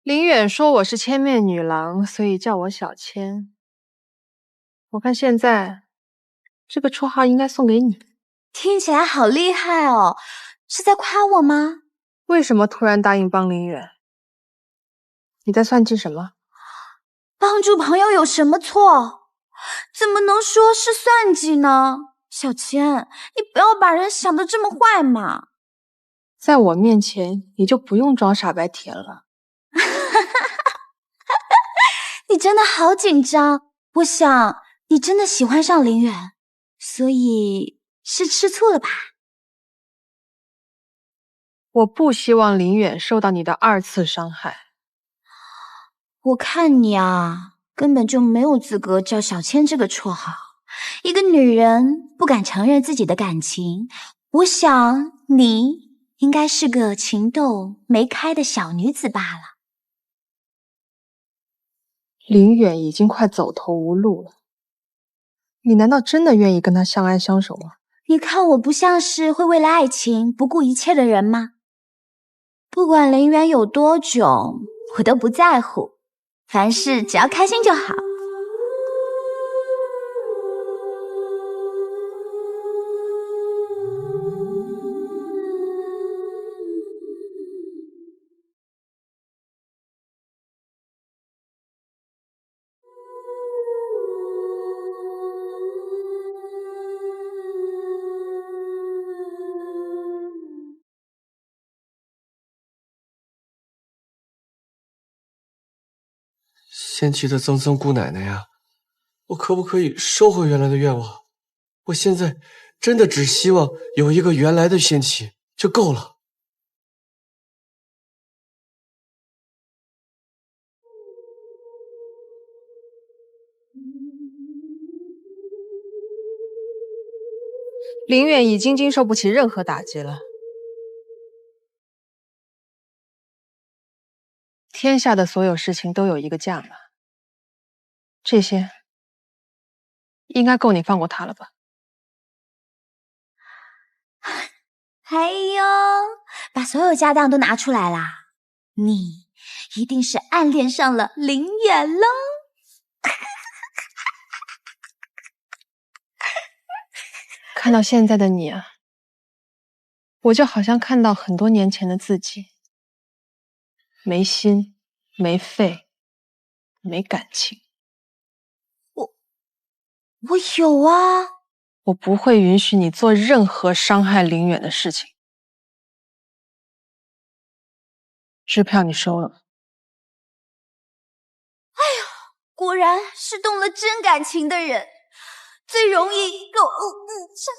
林远说我是千面女郎，所以叫我小千。我看现在这个绰号应该送给你。听起来好厉害哦，是在夸我吗？为什么突然答应帮林远？你在算计什么？帮助朋友有什么错？怎么能说是算计呢？小千，你不要把人想得这么坏嘛。在我面前，你就不用装傻白甜了。你真的好紧张，我想你真的喜欢上林远，所以是吃醋了吧？我不希望林远受到你的2次伤害。我看你啊，根本就没有资格叫小千这个绰号。一个女人不敢承认自己的感情，我想你应该是个情窦没开的小女子罢了。林远已经快走投无路了，你难道真的愿意跟他相爱相守吗？你看我不像是会为了爱情不顾一切的人吗？不管林远有多囧，我都不在乎，凡事只要开心就好。仙琪的曾曾姑奶奶呀，我可不可以收回原来的愿望？我现在真的只希望有一个原来的仙琪就够了。林远已经经受不起任何打击了。天下的所有事情都有一个价码，这些应该够你放过他了吧？哎呦，把所有家当都拿出来啦！你一定是暗恋上了林远喽！看到现在的你啊，我就好像看到很多年前的自己，没心、没肺、没感情。我有啊！我不会允许你做任何伤害林远的事情。支票你收了。哎呀，果然是动了真感情的人，最容易够伤。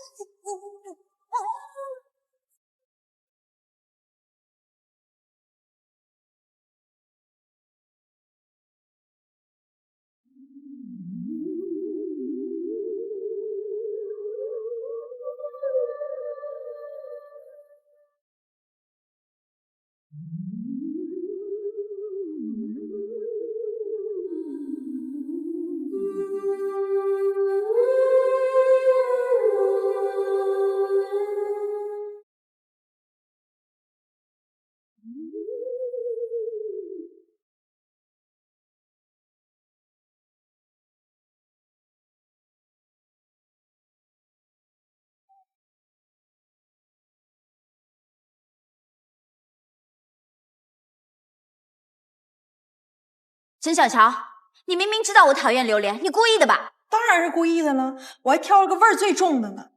陈小乔，你明明知道我讨厌榴莲，你故意的吧？当然是故意的了，我还挑了个味儿最重的呢。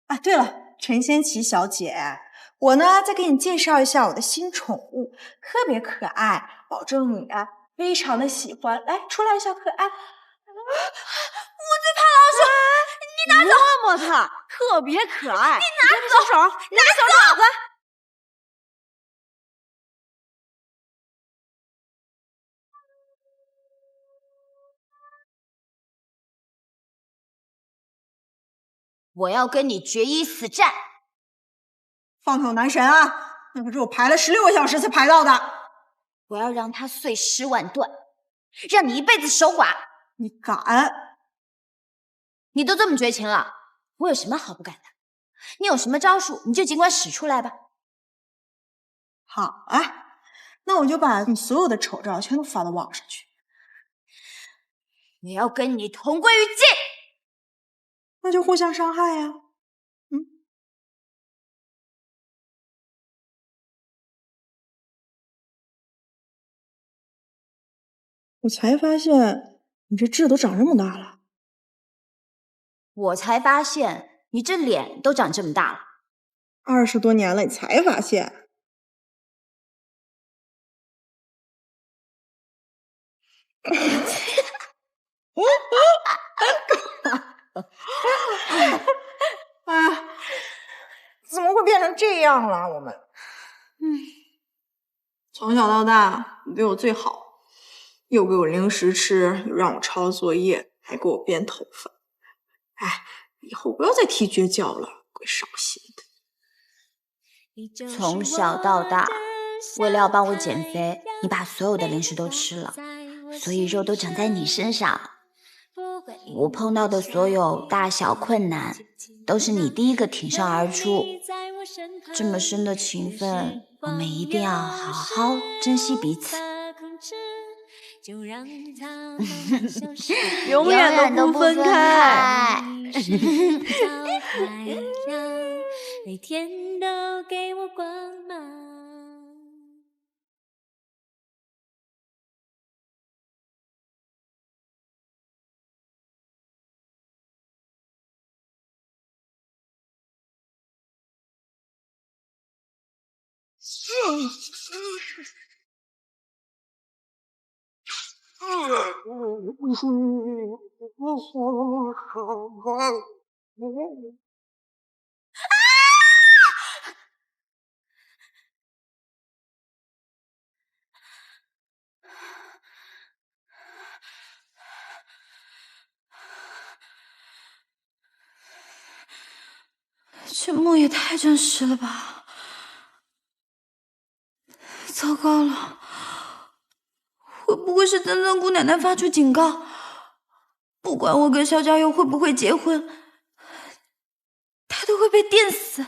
啊，对了，陈仙琪小姐，我呢再给你介绍一下我的新宠物，特别可爱，保证你啊非常的喜欢。来，出来，小可爱。我最怕老鼠，你拿走！摸摸它，特别可爱。你拿走！小手，拿小爪子。我要跟你决一死战！放口男神啊，那可是我排了16个小时才排到的。我要让他碎尸万段，让你一辈子守寡。你敢？你都这么绝情了，我有什么好不敢的？你有什么招数，你就尽管使出来吧。好啊，那我就把你所有的丑照全都发到网上去。我要跟你同归于尽。那就互相伤害呀。我才发现你这痣都长这么大了。我才发现你这脸都长这么大了。20多年了，你才发现？啊，怎么会变成这样了？我们，从小到大你对我最好，又给我零食吃，又让我抄作业，还给我编头发。哎，以后不要再提绝交了，怪伤心的。从小到大，为了要帮我减肥，你把所有的零食都吃了，所以肉都长在你身上。我碰到的所有大小困难，都是你第一个挺身而出。这么深的情分，我们一定要好好珍惜彼此。永远都不分开。每天都给我光芒。这梦也太真实了吧！糟糕了，会不会是曾曾姑奶奶发出警告？不管我跟肖家佑会不会结婚，他都会被电死。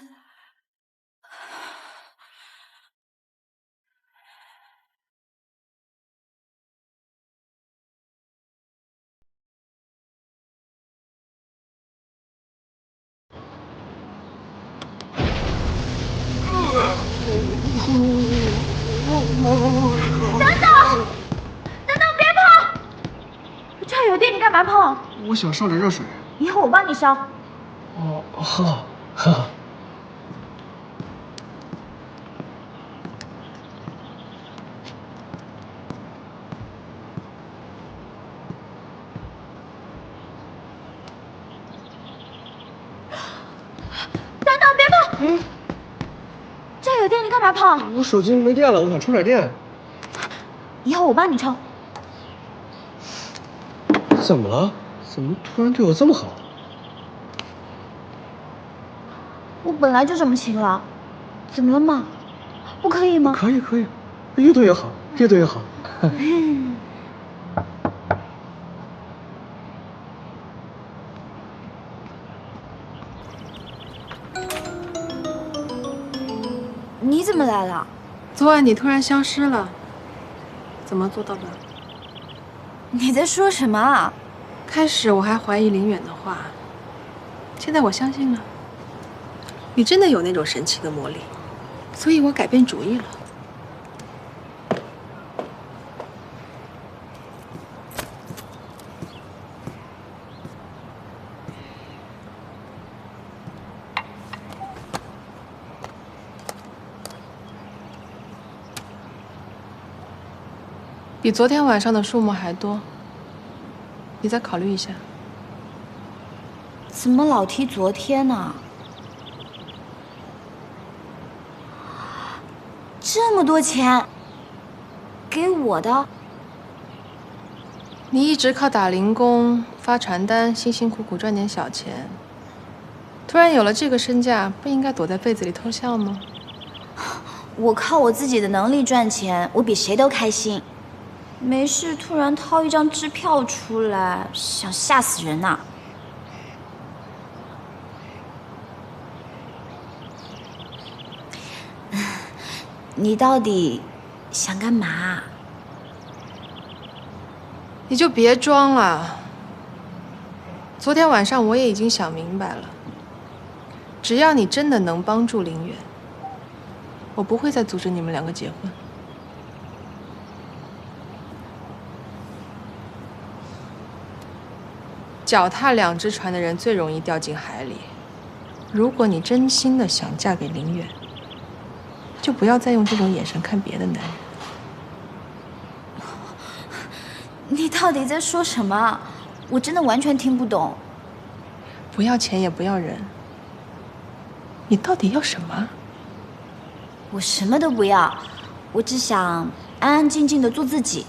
等等，别碰！这儿有电，你干嘛碰？我想烧点热水。以后我帮你烧。哦，好，好。等等，别碰！这儿有电，你干嘛碰？我手机没电了，我想充点电。以后我帮你充。怎么了？怎么突然对我这么好？我本来就这么勤劳，怎么了嘛？不可以吗？可以，可以，越多越好，越多越好。你怎么来了？昨晚你突然消失了，怎么做到的？你在说什么啊？开始我还怀疑林远的话，现在我相信了。你真的有那种神奇的魔力，所以我改变主意了。比昨天晚上的数目还多，你再考虑一下。怎么老提昨天呢？这么多钱，给我的？你一直靠打零工、发传单，辛辛苦苦赚点小钱，突然有了这个身价，不应该躲在被子里偷笑吗？我靠我自己的能力赚钱，我比谁都开心。没事，突然掏一张支票出来，想吓死人呐！你到底想干嘛？你就别装了。昨天晚上我也已经想明白了，只要你真的能帮助林远，我不会再阻止你们两个结婚。脚踏两只船的人最容易掉进海里。如果你真心的想嫁给林远，就不要再用这种眼神看别的男人。你到底在说什么？我真的完全听不懂。不要钱也不要人，你到底要什么？我什么都不要，我只想安安静静的做自己。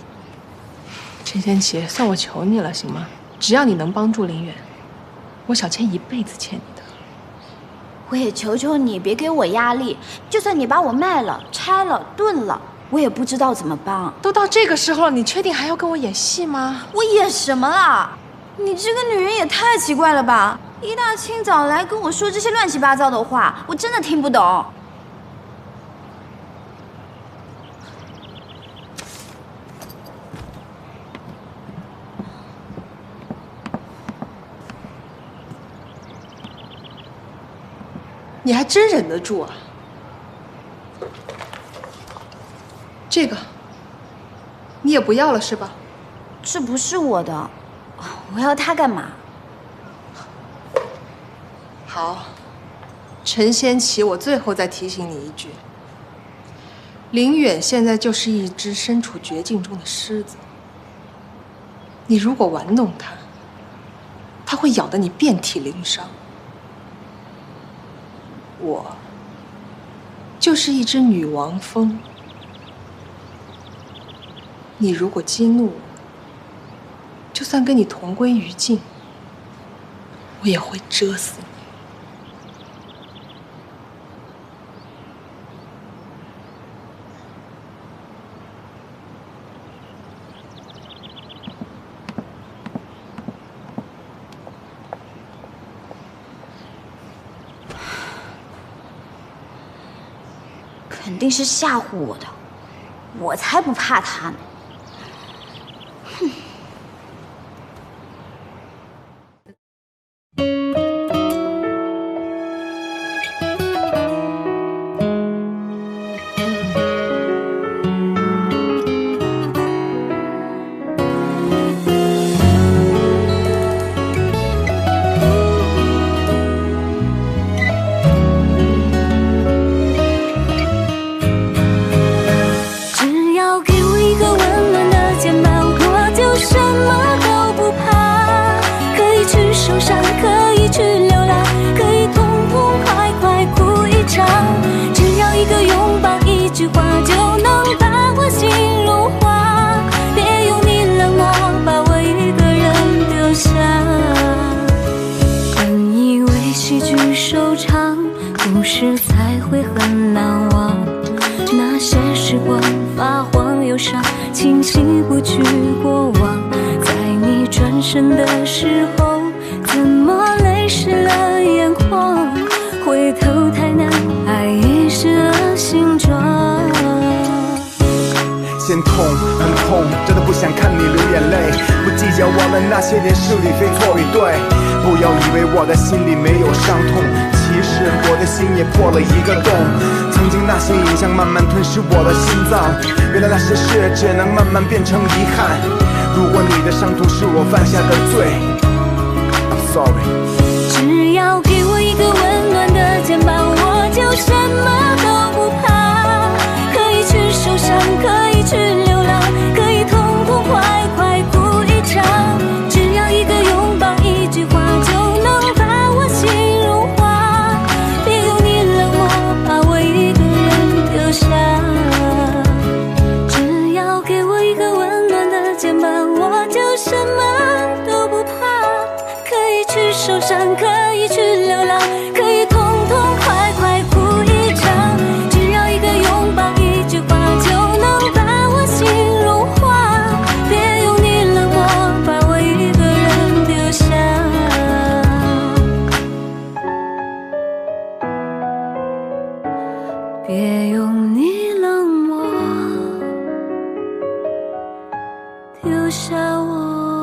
陈仙琪，算我求你了，行吗？只要你能帮助林远，我小千一辈子欠你的。我也求求你别给我压力，就算你把我卖了、拆了、炖了，我也不知道怎么帮。都到这个时候了，你确定还要跟我演戏吗？我演什么了？你这个女人也太奇怪了吧！一大清早来跟我说这些乱七八糟的话，我真的听不懂。你还真忍得住啊！这个你也不要了是吧？这不是我的，我要它干嘛？好，陈仙琪，我最后再提醒你一句：林远现在就是一只身处绝境中的狮子，你如果玩弄它，它会咬得你遍体鳞伤。我就是一只女王蜂，你如果激怒我，就算跟你同归于尽，我也会蛰死你。肯定是吓唬我的，我才不怕他呢。哼。故事才会很难忘，那些时光发黄忧伤，清晰不去过往。在你转身的时候，怎么泪湿了眼眶？回头太难，爱已失了形状。心痛，很痛，真的不想看你流眼泪。不计较我们那些年是与非错与对，不要以为我的心里没有伤痛，其实我的心也破了一个洞。曾经那些影像慢慢吞噬我的心脏，原来那些事只能慢慢变成遗憾。如果你的伤痛是我犯下的罪 ，I'm sorry。只要给我一个温暖的肩膀，我就什么都不怕。可以去受伤，可以去流浪，可以痛痛快快哭一场。只要一个拥抱，一句话，就能把我心融化。别用你冷漠把我一个人丢下。只要给我一个温暖的肩膀，我就什么都不怕。可以去受伤，可以去流浪，可以痛痛快快哭一场。只要一个拥抱，一句话，就能把我心融化。别用你冷漠把我一个人丢下。别用你冷漠下我。